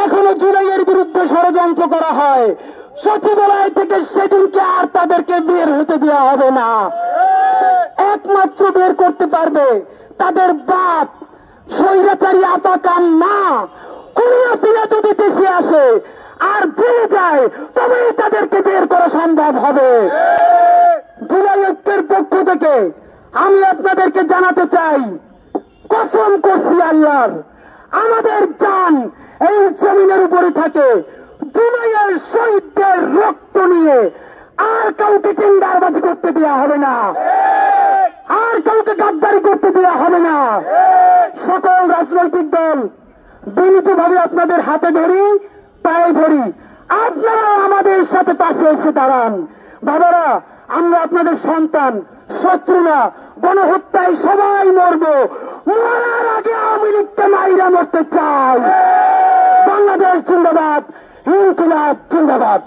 এখনো জুলাইয়ের বিরুদ্ধে ষড়যন্ত্র করা হয়, সচিবালয় থেকে সেদিনকে আর তাদেরকে বের হতে দেওয়া হবে না। একমাত্র বের করতে পারবে তাদের বাপ স্বৈরাচারী আতাকাম মা কুড়িয়াছিয়া যদি দেশে আসে আর জেলে যায়, তবেই তাদেরকে বের করা সম্ভব হবে। জুলাই ঐক্যের পক্ষ থেকে আমি আপনাদেরকে জানাতে চাই, কসম করছি আল্লাহর, আমাদের জান এই জমিনের উপরে থাকে, জুলাইয়ের শহীদদের রক্ত নিয়ে আর কাউকে টেন্ডারবাজি করতে দেওয়া হবে না, আর কাউকে গাদ্দারি করতে দেওয়া হবে না। সকল রাজনৈতিক দল বিনীতভাবে আপনাদের হাতে ধরি, পায়ে ধরি, আপনারা আমাদের সাথে পাশে এসে দাঁড়ান। বাবারা, আমরা আপনাদের সন্তান, শত্রু না। গণহত্যায় সবাই মরবো, মরার আগে আওয়ামী লীগকে মাইরা মরতে চাই। বাংলাদেশ জিন্দাবাদ, ইনকিলাব জিন্দাবাদ।